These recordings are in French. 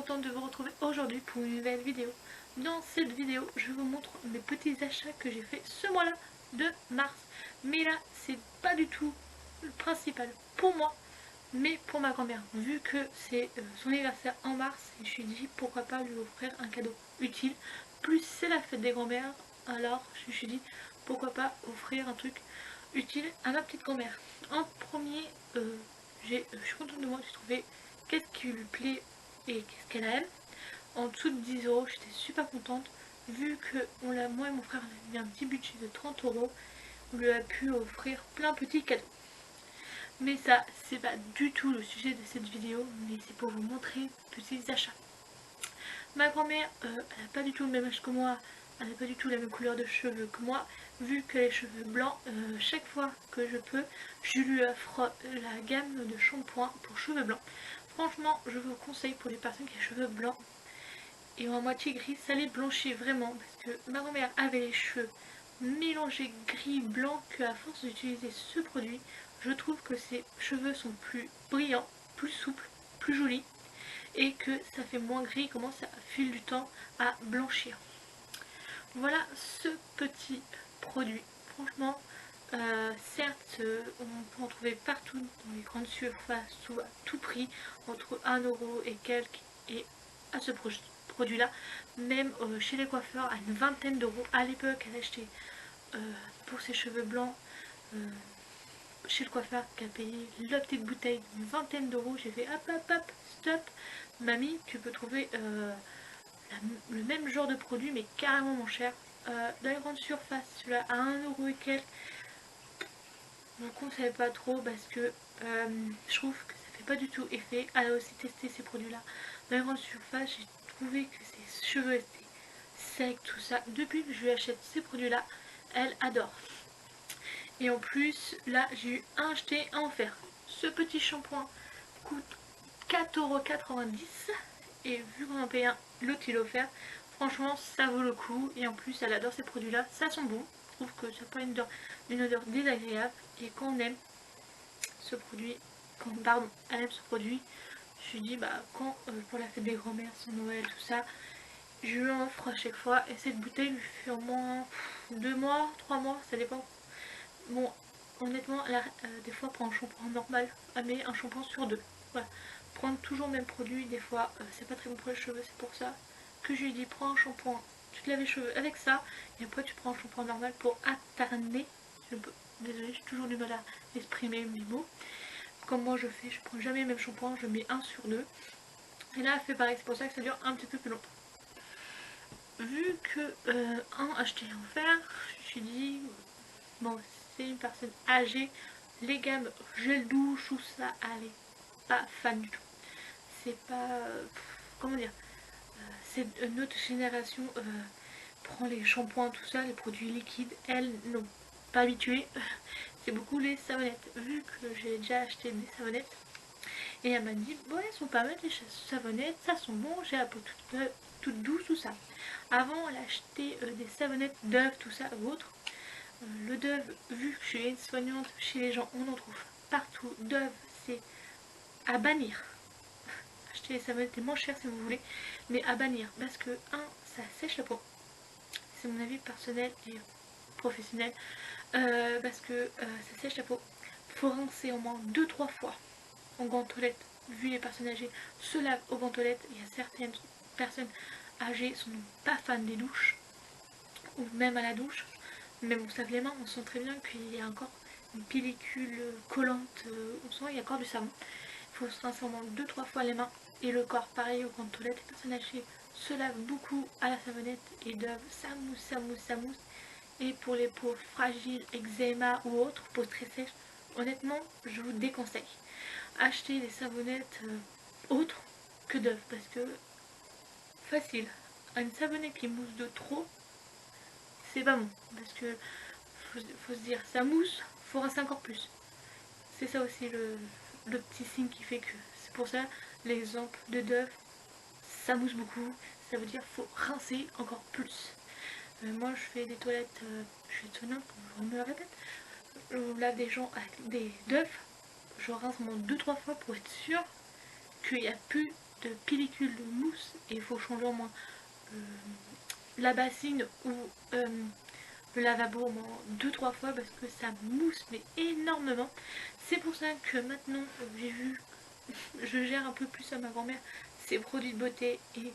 contente de vous retrouver aujourd'hui pour une nouvelle vidéo. Dans cette vidéo, je vous montre mes petits achats que j'ai fait ce mois-là de mars. Mais là, c'est pas du tout le principal pour moi, mais pour ma grand-mère. Vu que c'est son anniversaire en mars, je me suis dit pourquoi pas lui offrir un cadeau utile. Plus c'est la fête des grand-mères, alors je me suis dit pourquoi pas offrir un truc utile à ma petite grand-mère. En premier, je suis contente de moi, j'ai trouvé qu'est-ce qui lui plaît et qu'est-ce qu'elle aime. En dessous de 10 euros, j'étais super contente. Vu que moi et mon frère on a mis un petit budget de 30 euros, on lui a pu offrir plein de petits cadeaux. Mais ça, c'est pas du tout le sujet de cette vidéo, mais c'est pour vous montrer petits achats. Ma grand-mère, elle n'a pas du tout le même âge que moi, elle n'a pas du tout la même couleur de cheveux que moi. Vu qu'elle a les cheveux blancs, chaque fois que je peux, je lui offre la gamme de shampoing pour cheveux blancs. Franchement, je vous conseille pour les personnes qui ont les cheveux blancs et en moitié gris, ça les blanchit vraiment. Parce que ma grand-mère avait les cheveux mélangés gris-blanc, qu'à force d'utiliser ce produit, je trouve que ses cheveux sont plus brillants, plus souples, plus jolis. Et que ça fait moins gris, il commence à fil du temps à blanchir. Voilà ce petit produit. Franchement, certes, on peut en trouver partout dans les grandes surfaces ou à tout prix, entre 1 euro et quelques, et à ce produit-là, même chez les coiffeurs, à une vingtaine d'euros. À l'époque, elle achetait pour ses cheveux blancs chez le coiffeur qui a payé la petite bouteille d'une vingtaine d'euros. J'ai fait hop hop hop, stop, mamie, tu peux trouver le même genre de produit mais carrément moins cher. Dans les grandes surfaces, celui-là à 1 euro et quelques, je ne conseille pas trop parce que je trouve que ça fait pas du tout effet. Elle a aussi testé ces produits-là. Dans les grandes surfaces, j'ai trouvé que ses cheveux étaient secs, tout ça. Depuis que je lui achète ces produits-là, elle adore. Et en plus, là, j'ai eu un acheté, un offert. Ce petit shampoing coûte 4,90 € et vu qu'on en paye un, l'autre il est offert. Franchement, ça vaut le coup. Et en plus, elle adore ces produits-là. Ça sent bon. Je trouve que ça n'a pas une odeur désagréable. Et quand on aime ce produit, elle aime ce produit, je lui dis, bah, quand pour la fête des grands-mères, son Noël, tout ça, je lui en offre à chaque fois. Et cette bouteille lui fait au moins 2 mois, 3 mois, ça dépend. Bon, honnêtement, là, des fois, prendre un shampoing normal, mais un shampoing sur deux. Voilà. Prendre toujours le même produit, des fois, c'est pas très bon pour les cheveux, c'est pour ça que je lui dis prends un shampoing, tu te laves les cheveux avec ça, et après tu prends un shampoing normal pour alterner. Désolée, j'ai toujours du mal à exprimer mes mots. Comme moi je fais, je prends jamais le même shampoing, je mets un sur deux. Et là, elle fait pareil, c'est pour ça que ça dure un petit peu plus longtemps. Vu que un acheté en fer, je me suis dit, bon, c'est une personne âgée, les gammes gel douche ou ça, elle est pas fan du tout. C'est pas, comment dire, c'est notre génération prend les shampoings, tout ça, les produits liquides. Elles, non, pas habituées. C'est beaucoup les savonnettes. Vu que j'ai déjà acheté des savonnettes, et elle m'a dit, ouais, elles sont pas mal les savonnettes, ça sent bon, j'ai la peau toute douce, tout ça. Avant, elle achetait des savonnettes Dove, tout ça, ou autre. Le Dove, vu que je suis aide-soignante, chez les gens, on en trouve partout. Dove, c'est à bannir. Acheter les savonnettes est moins cher si vous voulez, mais à bannir. Parce que, un, ça sèche la peau. C'est mon avis personnel et professionnel. Parce que ça sèche la peau. Faut rincer au moins 2-3 fois en gants toilette. Vu les personnes âgées se lavent au gants toilette, il y a certaines personnes âgées qui sont pas fans des douches, ou même à la douche. Même on se lave les mains, on sent très bien qu'il y a encore une pellicule collante, on sent qu'il y a encore du savon. Il faut se rincer au moins 2-3 fois les mains et le corps, pareil au gants de toilette. Les personnes âgées se lavent beaucoup à la savonnette et doivent ça mousse, ça mousse, ça mousse. Et pour les peaux fragiles, eczéma ou autres, peaux très sèches, honnêtement, je vous déconseille. Achetez des savonnettes autres que Dove parce que facile. Une savonnette qui mousse de trop, c'est pas bon parce que faut se dire ça mousse, faut rincer encore plus. C'est ça aussi le petit signe qui fait que c'est pour ça l'exemple de Dove, ça mousse beaucoup, ça veut dire faut rincer encore plus. Moi je fais des toilettes, je suis étonnante, je me le répète, je lave des gens avec des Dove, je rince au moins 2-3 fois pour être sûr qu'il n'y a plus de pellicule de mousse et il faut changer au moins la bassine ou le lavabo au moins 2-3 fois parce que ça mousse mais énormément. C'est pour ça que maintenant j'ai vu, je gère un peu plus à ma grand-mère ses produits de beauté et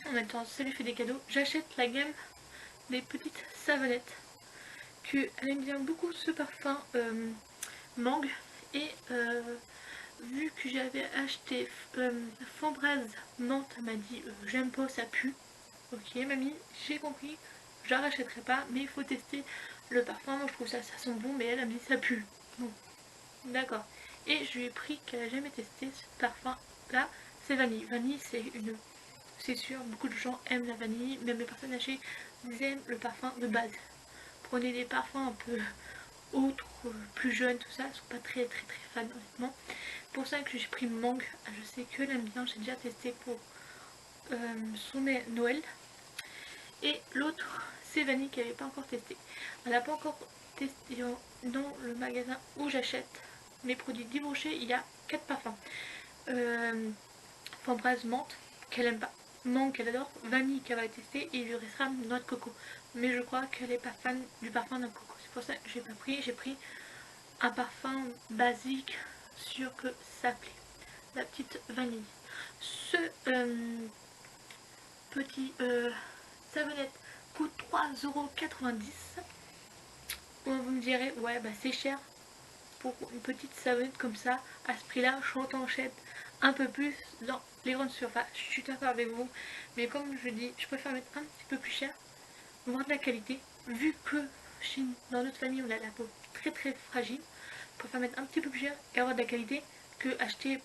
en même temps ça lui fait des cadeaux. J'achète la gamme des petites savonnettes que elle aime bien beaucoup ce parfum mangue et vu que j'avais acheté Framboise menthe, elle m'a dit j'aime pas, ça pue. Ok mamie, j'ai compris, je la rachèterai pas, mais il faut tester le parfum. Moi je trouve ça sent bon, mais elle me dit ça pue. Bon, d'accord. Et je lui ai pris qu'elle a jamais testé ce parfum là, c'est vanille. Vanille c'est sûr, beaucoup de gens aiment la vanille, même les personnes âgées aiment le parfum de base. Prenez des parfums un peu autres, plus jeunes, tout ça, ils sont pas très fans honnêtement. Pour ça que j'ai pris mangue, je sais que elle aime bien, j'ai déjà testé pour son Noël. Et l'autre c'est vanille qu'elle n'avait pas encore testé. Elle n'a pas encore testé dans le magasin où j'achète mes produits débauchés, il y a 4 parfums. Framboise menthe qu'elle aime pas, mangue qu'elle adore, vanille qu'elle va tester et il lui restera noix de coco. Mais je crois qu'elle n'est pas fan du parfum de coco. C'est pour ça que j'ai pas pris. J'ai pris un parfum basique sûr que ça plaît. La petite vanille. Ce petit savonnette coûte 3,90 €. Vous me direz, ouais bah c'est cher pour une petite savonnette comme ça. À ce prix là, je t'en achète un peu plus dans les grandes surfaces. Je suis d'accord avec vous, mais comme je dis, je préfère mettre un petit peu plus cher, voir de la qualité, vu que dans notre famille on a la peau très fragile. Je préfère mettre un petit peu plus cher et avoir de la qualité que acheter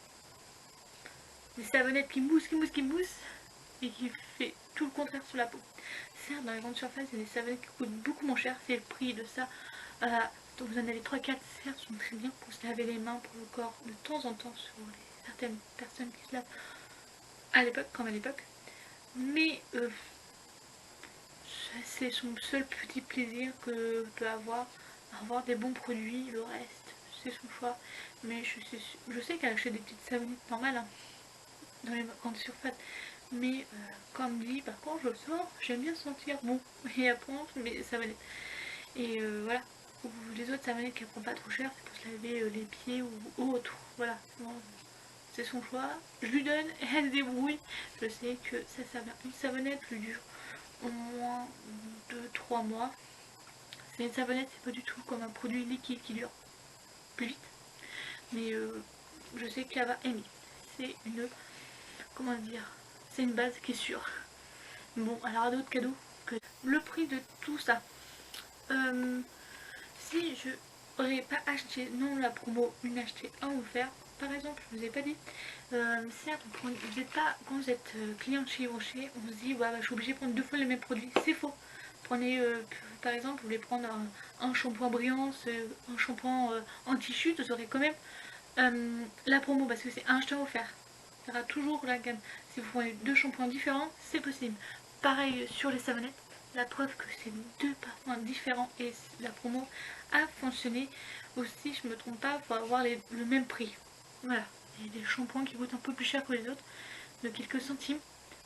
des savonnettes qui moussent et qui fait tout le contraire sur la peau. Certes, dans les grandes surfaces, il y a des savonnettes qui coûtent beaucoup moins cher, c'est le prix de ça. Donc vous en avez 3-4, certes, sont très bien pour se laver les mains, pour le corps, de temps en temps, sur certaines personnes qui se lavent à l'époque, comme à l'époque. Mais c'est son seul petit plaisir que peut avoir des bons produits. Le reste, c'est son choix. Mais je sais qu'elle achète des petites savonnettes normales hein, dans les grandes surfaces. Mais comme dit, par contre, je sors, j'aime bien sentir bon. Et après, mais savonnettes. Et voilà. Ou les autres savonnettes qu'elle prend pas trop cher, c'est pour se laver les pieds ou autre. Voilà. Bon, c'est son choix. Je lui donne, elle se débrouille. Je sais que ça sert bien. Une savonnette lui dure au moins 2-3 mois. C'est une savonnette, c'est pas du tout comme un produit liquide qui dure plus vite. Mais je sais qu'elle va aimer. C'est une... Comment dire, c'est une base qui est sûre. Bon, alors d'autres cadeaux que le prix de tout ça. Si je n'aurais pas acheté, non la promo, une acheter un offert, par exemple, je vous ai pas dit, certes, vous n'êtes pas, quand vous êtes client chez Rocher, on se dit, ouais, bah, je suis obligée de prendre 2 fois les mêmes produits. C'est faux. Prenez, par exemple, vous voulez prendre un shampoing Brillance, un shampoing anti-chute, vous aurez quand même la promo parce que c'est un acheteur offert. Il y aura toujours la gamme. Si vous prenez 2 shampoings différents, c'est possible. Pareil sur les savonnettes, la preuve que c'est 2 parfums différents et la promo a fonctionné. Aussi, je me trompe pas, il faut avoir le même prix. Voilà, il y a des shampoings qui coûtent un peu plus cher que les autres, de quelques centimes,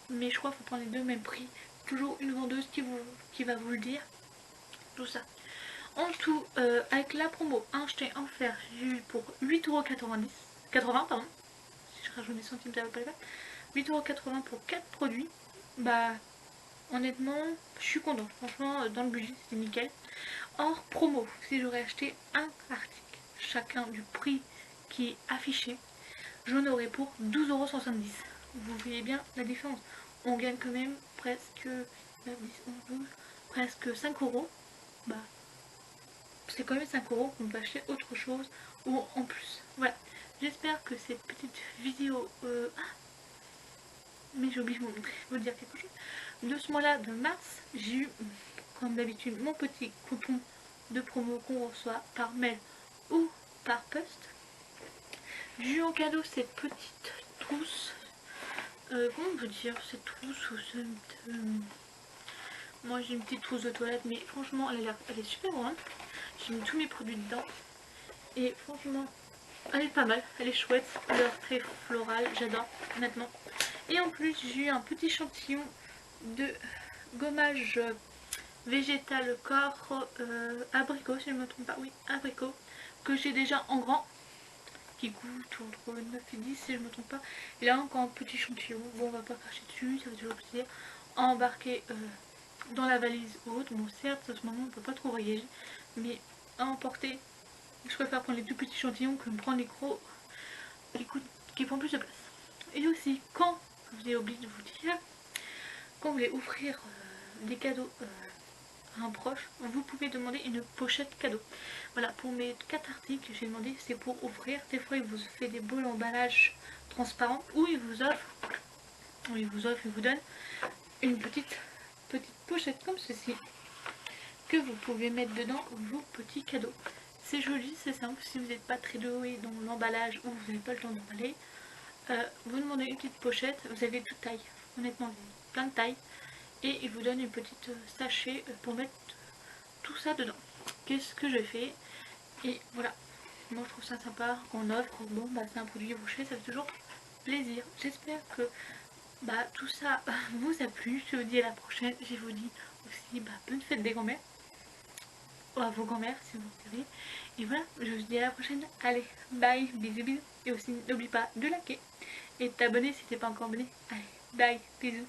mais je crois qu'il faut prendre les deux au même prix. Toujours une vendeuse qui va vous le dire, tout ça. En tout, avec la promo un jeté en fer, j'ai eu pour 8,80 €, pardon. Si je rajoute des centimes, ça va pas le faire. 8,80 € pour 4 produits. Bah, honnêtement, je suis contente. Franchement, dans le budget, c'était nickel. Hors promo, si j'aurais acheté un article, chacun du prix qui est affiché, j'en aurais pour 12,70 €. Vous voyez bien la différence. On gagne quand même presque 10, 11, 12, presque 5 €. Bah, c'est quand même 5 € qu'on peut acheter autre chose ou en plus. Voilà. J'espère que cette petite vidéo... mais j'ai oublié de vous dire quelque chose. De ce mois-là, de mars, j'ai eu, comme d'habitude, mon petit coupon de promo qu'on reçoit par mail ou par poste. J'ai eu en cadeau cette petite trousse. Comment on peut dire cette trousse ou cette... Moi j'ai une petite trousse de toilette, mais franchement elle est super grande. J'ai mis tous mes produits dedans. Et franchement, Elle est pas mal, elle est chouette, couleur très florale, j'adore honnêtement. Et en plus j'ai eu un petit échantillon de gommage végétal corps abricot, si je ne me trompe pas, oui abricot, que j'ai déjà en grand, qui coûte entre 9 et 10 si je ne me trompe pas. Et là encore un petit échantillon, bon on va pas cracher dessus, ça fait toujours plaisir, à embarquer dans la valise haute. Bon certes à ce moment on peut pas trop voyager, mais à emporter, je préfère prendre les tout petits échantillons que me prendre les gros qui prennent plus de place. Et aussi quand, j'ai oublié de vous dire, quand vous voulez offrir des cadeaux à un proche, vous pouvez demander une pochette cadeau. Voilà, pour mes 4 articles, j'ai demandé, c'est pour offrir. Des fois, il vous fait des beaux emballages transparents ou il vous offre, il vous donne une petite pochette comme ceci que vous pouvez mettre dedans vos petits cadeaux. C'est joli, c'est simple. Si vous n'êtes pas très doué dans l'emballage ou vous n'avez pas le temps d'emballer, vous demandez une petite pochette. Vous avez toute taille, honnêtement, plein de tailles. Et il vous donne une petite sachet pour mettre tout ça dedans. Qu'est-ce que je fais? Et voilà, moi je trouve ça sympa qu'on offre. Bon bah c'est un produit bouché, ça fait toujours plaisir. J'espère que bah tout ça vous a plu. Je vous dis à la prochaine. Je vous dis aussi bah bonne fête des grands-mères, ou à vos grands-mères si vous regardez. Et voilà, je vous dis à la prochaine. Allez, bye, bisous bisous. Et aussi n'oublie pas de liker et de t'abonner si t'es pas encore abonné. Allez, bye, bisous.